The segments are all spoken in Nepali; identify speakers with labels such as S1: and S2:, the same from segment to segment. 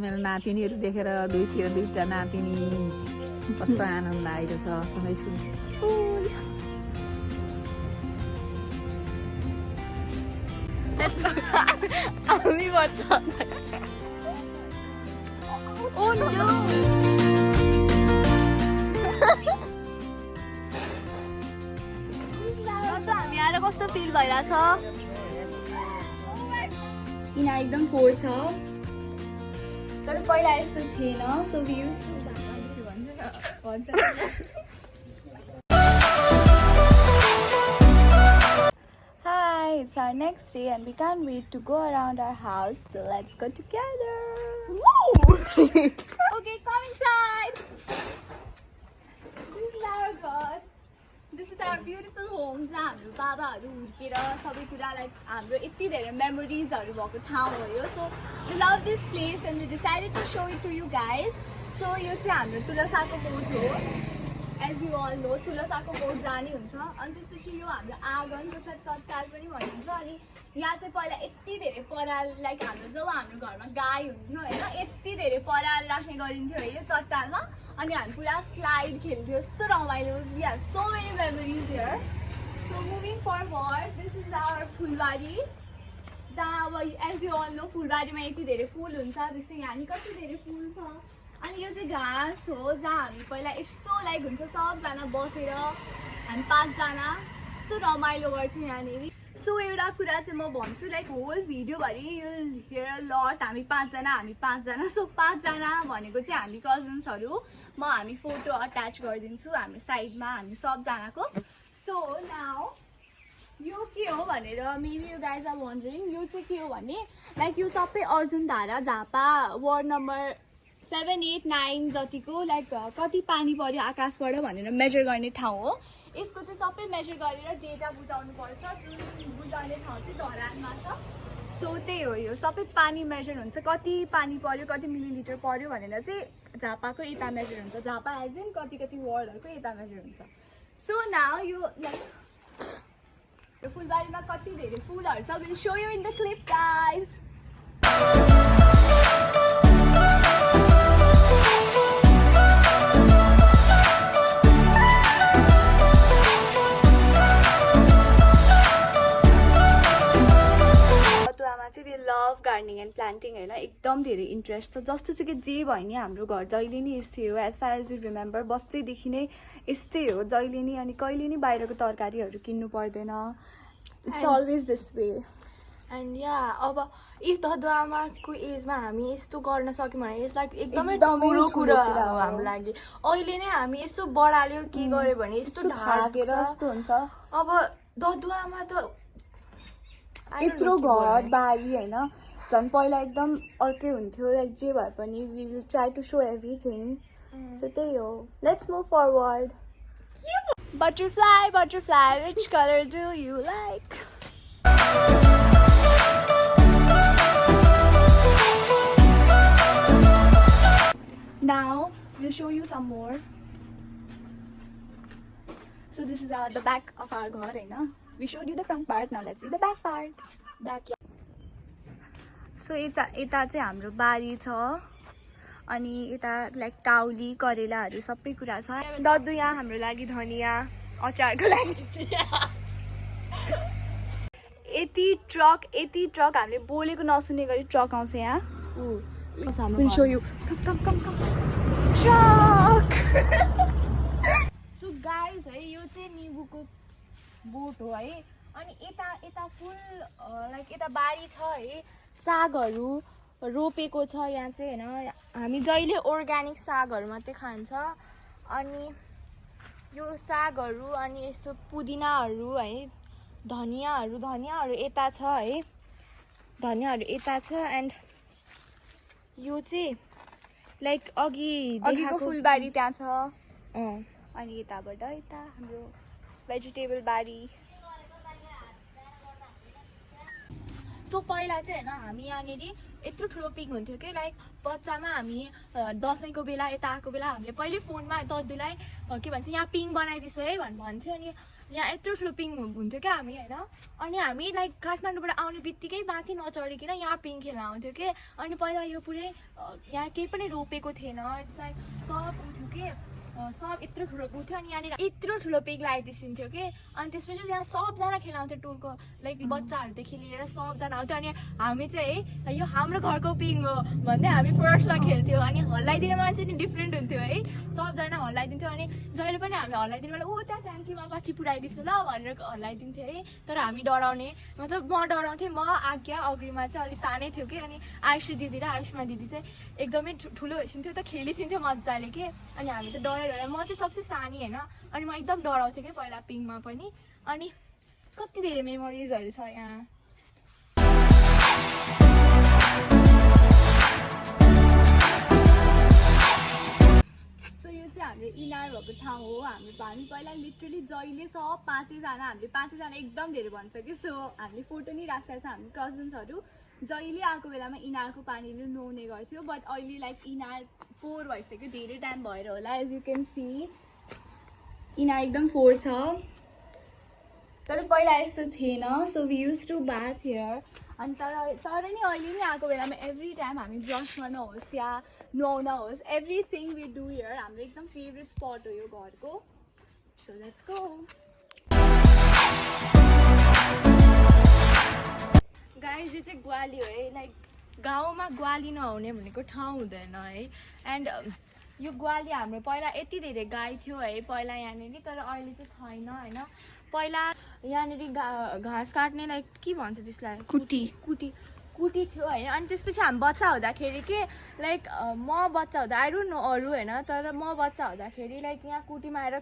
S1: मेरो नातिनीहरू देखेर दुईतिर दुईटा नातिनी कस्तो आनन्द आइरहेछ सुनाइसु
S2: हामी भन्छ Oh no! हामी आएर कस्तो फिल भइरहेछ यिनीहरू एकदम फोहोर छ तर पहिला यस्तो थिएन so views Hi, it's our next day and we can't wait to go around our house, so let's go together. Woo! Okay, come inside. This is our God. This is our beautiful home. जहाँ हाम्रो बाबाहरू हुर्केर सबै कुरा लाइक हाम्रो यति धेरै मेमोरिजहरू भएको ठाउँ हो यो. So we love this place and we decided to show it to you guys. So यो चाहिँ हाम्रो तुलसाको बोट हो. As you all know, तुलसाको बोट जाने हुन्छ अनि त्यसपछि यो हाम्रो आँगन जसलाई चट्टाल पनि भनिन्छ अनि यहाँ चाहिँ पहिला यति धेरै पराल लाइक हाम्रो जब हाम्रो घरमा गाई हुन्थ्यो होइन यति धेरै पराल राख्ने गरिन्थ्यो है यो चट्टालमा अनि हामी पुरा स्लाइड खेल्थ्यो यस्तो रमाइलो we have so many memories here so moving forward this is our फुलबारी जहाँ अब एज यु अल नो फुलबारीमा यति धेरै फुल हुन्छ जस्तै यहाँ नि कति धेरै फुल छ अनि यो चाहिँ घाँस हो जहाँ हामी पहिला यस्तो लाइक हुन्छ सबजना बसेर हामी पाँचजना यस्तो रमाइलो गर्थ्यौँ यहाँनिर सो एउटा कुरा चाहिँ म भन्छु लाइक होल भिडियोभरि यो हियर लट हामी पाँचजना सो पाँचजना भनेको चाहिँ हामी कजन्सहरू हामी फोटो अट्याच गरिदिन्छु हाम्रो साइडमा हामी सबजनाको सो नाउ यो के हो भनेर maybe you guys are wondering यो चाहिँ के हो भने लाइक यो सबै अर्जुनधारा झापा वार्ड नम्बर 7, 8, 9 जतिको लाइक कति पानी पर्यो आकाशबाट भनेर मेजर गर्ने ठाउँ हो यसको चाहिँ सबै मेजर गरेर डेटा बुझाउनु पर्छ जुन बुझाउने ठाउँ चाहिँ धरानमा छ सो त्यही हो यो सबै पानी मेजर हुन्छ कति पानी पर्यो कति मिलिलिटर पर्यो भनेर चाहिँ झापाको यता मेजर हुन्छ झापा एज इन कति वार्डहरूको यता मेजर हुन्छ सो नाउ यो लाइक यो फुलबारीमा कति धेरै फुलहरू छ will show you in the clip guys love gardening and planting होइन एकदम धेरै इन्ट्रेस्ट छ जस्तो चाहिँ कि जे भयो नि हाम्रो घर जहिले नि यस्तै हो as far as we remember बच्चैदेखि नै यस्तै हो जहिले नि अनि कहिले नि बाहिरको तरकारीहरू किन्नु पर्दैन it's always this way
S3: and या अब इफ ददुआमाको एजमा हामी यस्तो गर्न सक्यौँ भने यसलाई एकदमै ठुलो कुरा हो हाम्रो लागि अहिले नै हामी यसो बढाल्यो के गर्यो भने यस्तो
S1: थाकेर जस्तो हुन्छ
S3: अब ददुआमा त
S1: यत्रो घर बारी होइन झन् पहिला एकदम अर्कै हुन्थ्यो लाइक जे भए पनि we will try to show everything so त्यही हो let's move forward butterfly which colour do you like now will show you some more so this is the back of our घर होइन We showed you the front part, now let's see the back part. Backyard. So यता चाहिँ हाम्रो बारी छ अनि यता लाइक काउली करेलाहरू सबै कुरा छ दद्दु यहाँ हाम्रो लागि धनिया अचारको लागि यति ट्रक हामीले बोलेको नसुने गरी ट्रक आउँछ यहाँ We'll show you. Come. Truck!
S3: So guys है यो चाहिँ निबुको बोट हो है अनि यता फुल लाइक यता बारी छ है सागहरू रोपेको छ यहाँ चाहिँ होइन हामी जहिले अर्ग्यानिक सागहरू मात्रै खान्छ अनि यो सागहरू अनि यस्तो पुदिनाहरू है धनियाहरू यता छ है धनियाहरू यता छ एन्ड यो चाहिँ लाइक अघिको
S1: फुलबारी त्यहाँ छ अनि यताबाट यता हाम्रो भेजिटेबल बारी
S3: सो पहिला चाहिँ होइन हामी यहाँनिर यत्रो ठुलो पिङ हुन्थ्यो कि लाइक बच्चामा हामी दसैँको बेला यता आएको बेला हामीले पहिले फोनमा दद्दुलाई के भन्छ यहाँ पिङ बनाइदिन्छु है भन्थ्यो अनि यहाँ यत्रो ठुलो पिङ हुन्थ्यो क्या हामी होइन अनि हामी लाइक काठमाडौँबाट आउने बित्तिकै माथि नचढिकन यहाँ पिङ खेल्न आउँथ्यो कि अनि पहिला यो पुरै यहाँ केही पनि रोपेको थिएन इट्स लाइक सब उठ्यो कि सब यत्रो ठुलो उठ्यो अनि यहाँनिर यत्रो ठुलो पिङ लगाइदिन्थ्यो कि अनि त्यसपछि यहाँ सबजना खेलाउँथ्यो टोलको लाइक बच्चाहरूदेखि लिएर सबजना आउँथ्यो अनि हामी चाहिँ है यो हाम्रो घरको पिङ हो भन्दै हामी फर्स्टमा खेल्थ्यो अनि हल्लाइदिने मान्छे नि डिफ्रेन्ट हुन्थ्यो है सबजना हल्लाइदिन्थ्यो अनि जहिले पनि हामी हल्लाइदिनु बेला ऊ त्यहाँ ट्याङ्कीमा माथि पुऱ्याइदिन्छु ल भनेर हल्लाइदिन्थ्यो है तर हामी डराउने मतलब म डराउँथेँ म आज्ञा अग्रिमा चाहिँ अलिक सानै थियो कि अनि आयुषी दिदी र आयुष्मा दिदी चाहिँ एकदमै ठुलो भइसिन्थ्यो त खेलिसिन्थ्यो मजाले कि अनि हामी त डराइ म चाहिँ सबसे सानी होइन अनि म एकदम डराउँथेँ कि पहिला पिङमा पनि अनि कति धेरै मेमोरिजहरू छ यहाँ
S2: सो यो चाहिँ हाम्रो इनार भएको ठाउँ हो हाम्रो हामी पहिला लिटरली जहिले सब पाँचैजना हामीले पाँचैजना एकदम धेरै भनिसक्यो सो हामीले फोटो नि राखेको छ हाम्रो कजन्सहरू जहिले आएको बेलामा इनारको पानीले नुहाउने गर्थ्यो बट अहिले लाइक इनार 4 भइसक्यो धेरै टाइम भएर होला एज यु क्यान सी इनार एकदम 4 छ तर पहिला यस्तो थिएन so we used to bath here अनि तर नि अहिले नि आएको बेलामा एभ्री टाइम हामी ब्रस गर्न होस् या नुहाउन होस् एभ्रिथिङ वी डु हियर हाम्रो एकदम फेभरेट स्पट हो यो घरको सो लेट्स गो
S3: गाइस यो चाहिँ ग्वाली हो है लाइक गाउँमा ग्वाली नहुने भनेको ठाउँ हुँदैन है एन्ड यो ग्वाली हाम्रो पहिला यति धेरै गाई थियो है पहिला यहाँनिर तर अहिले चाहिँ छैन होइन पहिला यहाँनिर घाँस काट्ने लाइक के भन्छ त्यसलाई कुटी थियो होइन अनि त्यसपछि हामी बच्चा हुँदाखेरि के लाइक म बच्चा हुँदा आई डोन्ट नो अरू होइन तर म बच्चा हुँदाखेरि लाइक यहाँ कुटीमा आएर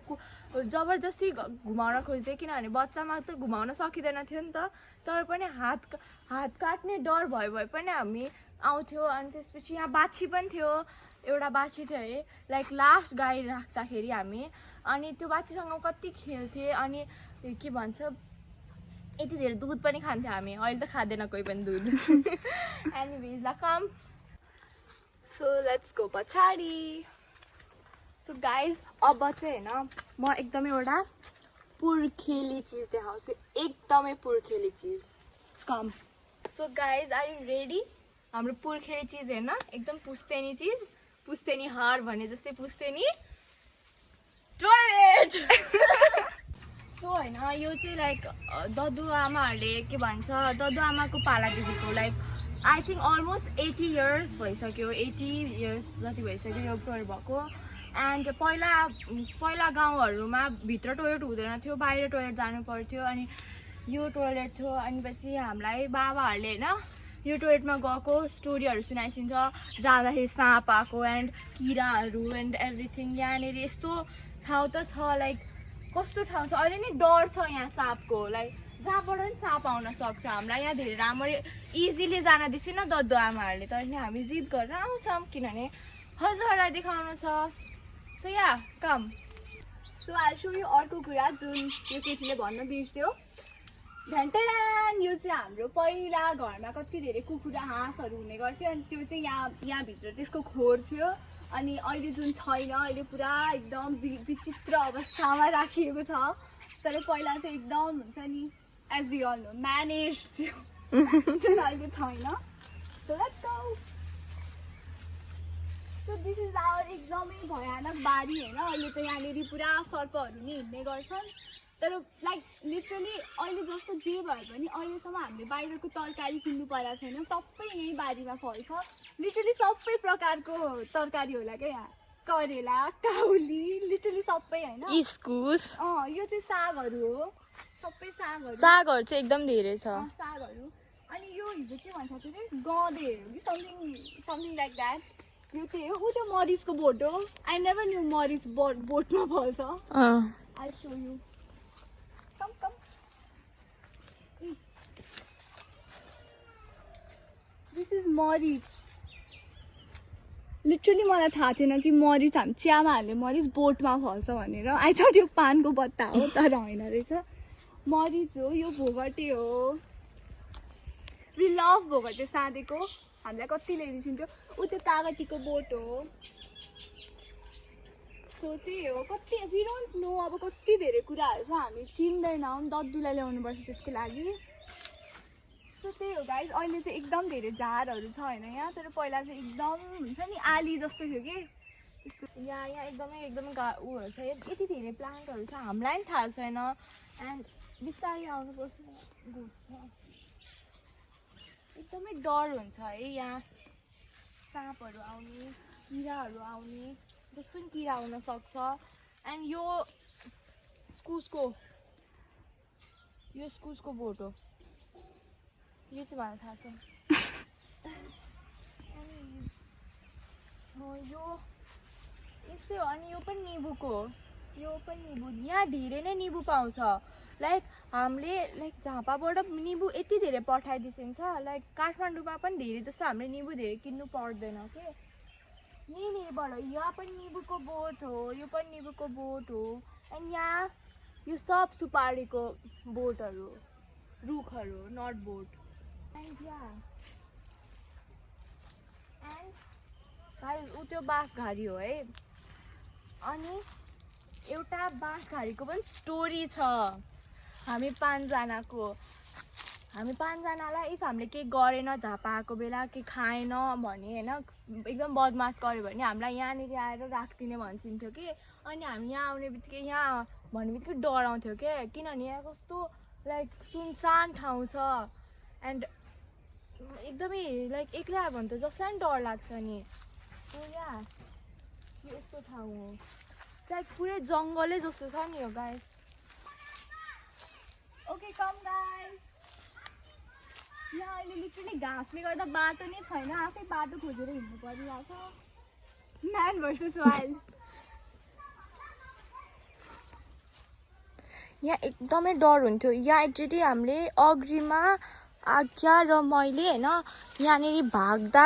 S3: जबरजस्ती घुमाउन खोज्थेँ किनभने बच्चामा त घुमाउन सकिँदैन थियो नि त तर पनि हात काट्ने डर भए पनि हामी आउँथ्यो अनि त्यसपछि यहाँ बाछी पनि थियो एउटा बाछी थियो है लाइक लास्ट गाई राख्दाखेरि हामी अनि त्यो बाछीसँग कति खेल्थेँ अनि के भन्छ यति धेरै दुध पनि खान्थ्यो हामी अहिले त खाँदैन कोही पनि दुध एनिवेज ल कम
S1: सो लेट्स गो पछाडि
S3: सो गाइज अब चाहिँ होइन म एकदमै एउटा पुर्खेली चिज देखाउँछु एकदमै पुर्खेली चिज कम so guys are you ready हाम्रो पुर्खेली चिज हेर्न एकदम पुस्तेनी चिज पुस्तेनी हार भने जस्तै पुस्तेनी टोयलेट सो होइन यो चाहिँ लाइक ददु आमाहरूले के भन्छ ददु आमाको पालादेखिको like I think almost 80 years भइसक्यो 80 इयर्स जति भइसक्यो यो टोयलेट भएको एन्ड पहिला गाउँहरूमा भित्र टोयलेट हुँदैन थियो बाहिर टोयलेट जानु पर्थ्यो अनि यो टोयलेट थियो अनि पछि हामीलाई बाबाहरूले होइन यो टोयलेटमा गएको स्टोरीहरू सुनाइसिन्छ जाँदाखेरि साँप आएको एन्ड किराहरू एन्ड एभ्रिथिङ यहाँनिर यस्तो ठाउँ त छ लाइक कस्तो ठाउँ छ अहिले नि डर छ यहाँ साँपको लाइक जहाँबाट पनि साँप आउन सक्छ हामीलाई यहाँ धेरै राम्ररी इजिली जान दिँदैन दद्दु आमाहरूले तर नि हामी जिद गरेर आउँछौँ किनभने हजुरहरूलाई देखाउनु छ so yeah com
S2: so I so यो अर्को कुरा जुन यो केटीले भन्न बिर्स्यो झन्टेरान यो चाहिँ हाम्रो पहिला घरमा कति धेरै कुखुरा हाँसहरू हुने गर्थ्यो अनि त्यो चाहिँ यहाँभित्र त्यसको खोर थियो अनि अहिले जुन छैन अहिले पुरा एकदम विचित्र अवस्थामा राखिएको छ तर पहिला चाहिँ एकदम हुन्छ नि as we all know manage थियो जुन अहिले छैन so let's go so this is our एकदमै भयानक बारी होइन अहिले त यहाँनिर पुरा सर्पहरू नि हिँड्ने गर्छन् तर लाइक लिटरली अहिले जस्तो जे भए पनि अहिलेसम्म हामीले बाहिरको तरकारी किन्नु परेको छैन सबै यही बारीमा फल्छ लिटरली सबै प्रकारको तरकारी होला क्या यहाँ करेला काउली लिटरली सबै होइन
S3: इस्कुस
S2: यो चाहिँ सागहरू हो सबै सागहरू
S3: चाहिँ एकदम धेरै छ
S2: सागहरू अनि यो हिजो के भन्छ त्यो गँदेहरू कि समथिङ लाइक द्याट यो त्यही हो ऊ त्यो मरिचको बोट हो आई नेभर न्यू मरिच बोटमा फल्छ I so you come this is मरिच लिटरली मलाई थाहा थिएन कि मरिच हामी चियामा हाल्ने मरिच बोटमा फल्छ भनेर आई थट यो पानको पत्ता हो तर होइन रहेछ मरिच हो यो भोगटे हो वी लभ भएको त्यो साँधेको हामीलाई कति ल्याइदिन्थ्यो ऊ त्यो कागतीको बोट हो सो त्यही हो कति वी डोन्ट नो अब कति धेरै कुराहरू छ हामी चिन्दैनौँ दद्दुलाई ल्याउनुपर्छ त्यसको लागि सो त्यही हो गाइज अहिले चाहिँ एकदम धेरै झारहरू छ होइन यहाँ तर पहिला चाहिँ एकदम हुन्छ नि आली जस्तो थियो कि
S3: यहाँ एकदमै उयोहरू छ यति धेरै प्लान्टहरू छ हामीलाई पनि थाहा छैन एन्ड बिस्तारै आउनुपर्छ घुस्छ एकदमै डर हुन्छ है यहाँ साँपहरू आउने किराहरू आउने जस्तो नि किरा आउन सक्छ एन्ड यो स्कुसको बोट हो यो चाहिँ मलाई थाहा छ यो यस्तै हो अनि यो पनि निबुको हो यहाँ धेरै नै निबु पाउँछ लाइक हामीले लाइक झापाबाट निबु यति धेरै पठाइदिन्छ लाइक काठमाडौँमा पनि धेरै जस्तो हामीले निबु धेरै किन्नु पर्दैन के यहीँनिरबाट यहाँ पनि निबुको बोट हो यो पनि निबुको बोट हो एन्ड यहाँ यो सब सुपारीको बोटहरू रुखहरू नट बोट एन्ड गाइस ऊ त्यो बाँसघारी हो है अनि एउटा बाँसघारीको पनि स्टोरी छ हामी पाँचजनालाई इफ हामीले केही गरेन झापा आएको बेला केही खाएन भने होइन एकदम बदमास गऱ्यो भने हामीलाई यहाँनिर आएर राखिदिने भनिदिन्थ्यो कि अनि हामी यहाँ आउने बित्तिकै यहाँ भन्ने बित्तिकै डराउँथ्यो क्या किनभने यहाँ कस्तो लाइक सुनसान ठाउँ छ एन्ड एकदमै लाइक एक्लै आयो भने त जसलाई पनि डर लाग्छ नि सो यहाँ यो यस्तो ठाउँ हो लाइक पुरै जङ्गलै जस्तो छ नि यो गाइस
S2: ओके कम गाइस यहाँ अहिले लिटरली घाँसले गर्दा बाटो नै छैन आफै बाटो खोजेर हिँड्नु परिरहेको छ म्यान भर्सेस वाइल्ड
S3: यहाँ एकदमै डर हुन्थ्यो यहाँ एकचोटि हामीले अग्रीमा आज्ञा र मैले होइन यहाँनिर भाग्दा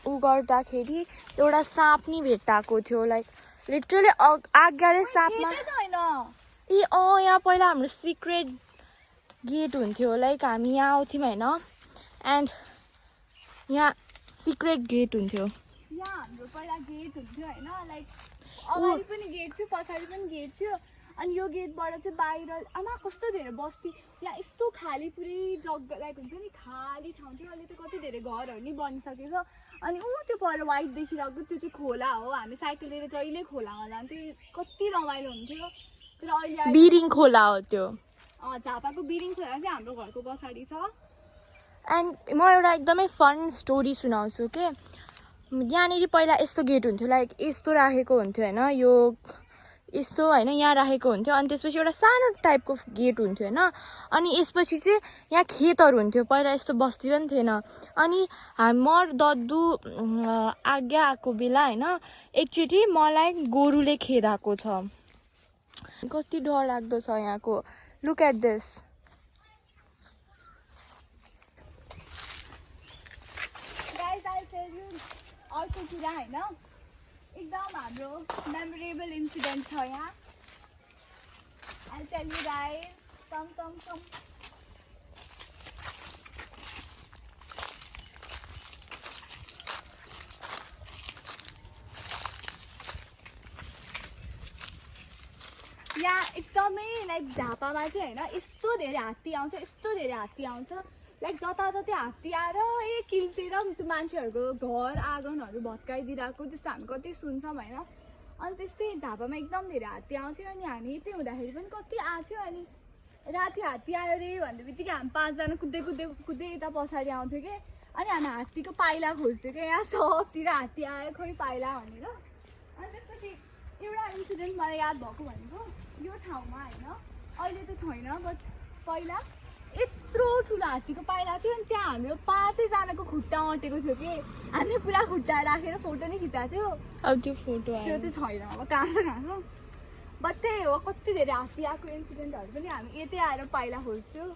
S3: उ गर्दाखेरि एउटा साँप नि भेट्टाएको थियो लाइक लिटरली आज्ञाले साँपमा यहाँ पहिला हाम्रो सिक्रेट गेट हुन्थ्यो लाइक हामी यहाँ आउँथ्यौँ होइन एन्ड यहाँ सिक्रेट गेट हुन्थ्यो
S2: यहाँ हाम्रो पहिला गेट हुन्थ्यो होइन लाइक अगाडि पनि गेट थियो पछाडि पनि गेट थियो अनि यो गेटबाट चाहिँ बाहिर आमा कस्तो धेरै बस्ती यहाँ यस्तो खाली पुरै जग्गा लाइक हुन्छ नि खाली ठाउँ थियो अहिले त कति धेरै घरहरू नि बनिसकेको छ अनि त्यो पर वाइट देखिरहेको त्यो चाहिँ खोला हो हामी साइकल लिएर जहिले खोलामा जान्थ्यौँ कति रमाइलो हुन्थ्यो तर अहिले
S3: बिरिङ खोला हो त्यो
S2: झापाको बिरिङ खोला चाहिँ हाम्रो घरको पछाडि छ
S3: एन्ड म एउटा एकदमै फन स्टोरी सुनाउँछु के यहाँनिर पहिला यस्तो गेट हुन्थ्यो लाइक यस्तो राखेको हुन्थ्यो होइन यो यस्तो होइन यहाँ राखेको हुन्थ्यो अनि त्यसपछि एउटा सानो टाइपको गेट हुन्थ्यो होइन अनि यसपछि चाहिँ यहाँ खेतहरू हुन्थ्यो पहिला यस्तो बस्ती पनि थिएन अनि म दद्दु आज्ञा आएको बेला होइन एकचोटि मलाई गोरुले खेदाएको छ कति डर लाग्दो छ यहाँको look at this
S2: guys I tell you अर्को कुरा होइन एकदम हाम्रो मेमोरेबल इन्सिडेन्ट छ यहाँ I tell you guys come यहाँ एकदमै लाइक झापामा चाहिँ होइन यस्तो धेरै हात्ती आउँछ लाइक जताततै हात्ती आएर किल्चेर त्यो मान्छेहरूको घर आँगनहरू भत्काइदिरहेको त्यस्तो हामी कति सुन्छौँ होइन अनि त्यस्तै झापामा एकदम धेरै हात्ती आउँथ्यो अनि हामी यतै हुँदाखेरि पनि कति आउँथ्यो अनि राति हात्ती आयो रे भन्ने बित्तिकै हामी पाँचजना कुद्दै यता पछाडि आउँथ्यो कि अनि हामी हात्तीको पाइला खोज्थ्यो क्या यहाँ सबतिर हात्ती आयो खोइ पाइला भनेर अनि त्यसपछि एउटा इन्सिडेन्ट मलाई याद भएको भनेको यो ठाउँमा होइन अहिले त छैन बट पहिला यत्रो ठुलो हात्तीको पाइला थियो अनि त्यहाँ हाम्रो 5जनाको खुट्टा अँटेको थियो कि हामीले पुरा खुट्टा राखेर फोटो नै खिचाएको थियो
S3: अब त्यो फोटो
S2: त्यो चाहिँ छैन अब कहाँ छ बट त्यही हो कति धेरै हात्ती आएको इन्सिडेन्टहरू पनि हामी यतै आएर पाइला खोज्थ्यौँ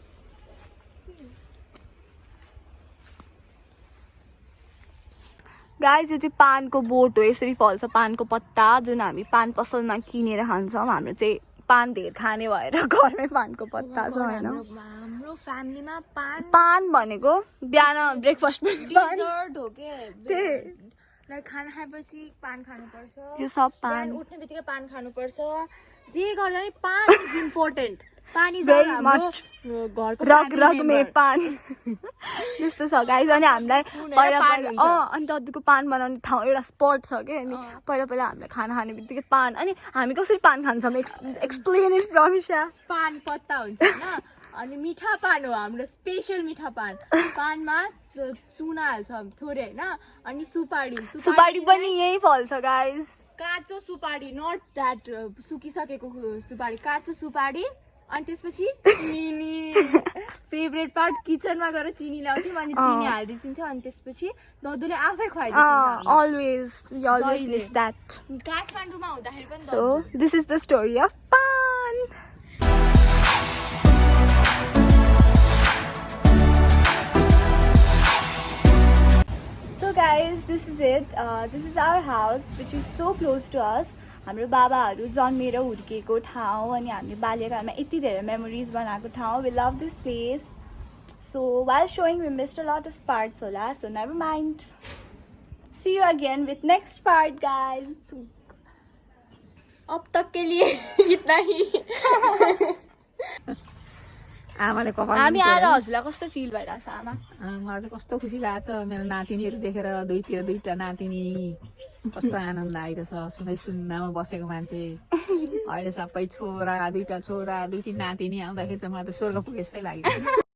S2: गाइस यो चाहिँ पानको बोट हो यसरी फल्छ पानको पत्ता जुन हामी पान पसलमा किनेर खान्छौँ हाम्रो चाहिँ
S1: पान धेर खाने भएर घरमै पानको पत्ता छ होइन
S3: हाम्रो फ्यामिलीमा
S1: पान भनेको बिहान ब्रेकफास्ट
S3: डिजर्ट हो के
S1: त्यही
S3: लाइक खाना खाएपछि पान खानुपर्छ
S1: यो सब
S3: बिहान
S1: पान
S3: उठ्ने बित्तिकै पान खानुपर्छ जे गर्दा नि पान इज इम्पोर्टेन्ट पानी
S1: Very
S3: हाम्रो
S1: much.
S3: घरको
S1: रग
S3: family
S1: रग मे
S3: member.
S1: पान त्यस्तो छ गाइज अनि हामीलाई पहिला
S3: पान
S1: पहिला
S3: हुन्छ।
S1: अनि दाजुको पान बनाउने ठाउँ एउटा स्पट छ कि अनि पहिला पहिला हामीलाई खाना खाने बित्तिकै पान अनि हामी कसरी पान खान्छौँ एक्सप्लेन इट प्रमिशा
S3: पान पत्ता हुन्छ होइन अनि मिठा पान हो हाम्रो स्पेसल मिठा पान पानमा चुना हाल्छ थोरै होइन अनि
S1: सुपारी पनि यही फल्छ गाइज
S3: काँचो सुपारी नट द्याट सुकिसकेको सुपारी काँचो सुपारी अनि त्यसपछि चिनी फेभरेट पार्ट किचनमा गएर चिनी ल्याउँथ्यौँ अनि चिनी हालिदिन्थ्यो अनि त्यसपछि ददुले आफै खुवाइदिन्थ्यो
S1: always miss that
S3: काठमाडौँमा हुँदाखेरि पनि
S1: so this is the story of pan. So guys, this is it. This is our house, which is so close to us. हाम्रो बाबाहरू जन्मेर हुर्किएको ठाउँ अनि हामीले बाल्यकालमा यति धेरै मेमोरिज बनाएको ठाउँ. We love this place. So while showing, we missed a lot of parts होला. So never mind. See you again with next part, guys.
S3: अब तक के लिए इतना ही
S4: आमाले कपाल
S1: हामी आएर हजुरलाई कस्तो फिल भइरहेछ आमा?
S4: मलाई चाहिँ कस्तो खुसी लाग्छ मेरो नातिनीहरू देखेर दुईतिर दुईटा नातिनी कस्तो आनन्द आइरहेछ सुनै सुन्नामा बसेको मान्छे अहिले सबै छोरा दुईटा छोरा दुई तीन नातिनी आउँदाखेरि त मलाई त स्वर्ग पुगे जस्तै लाग्यो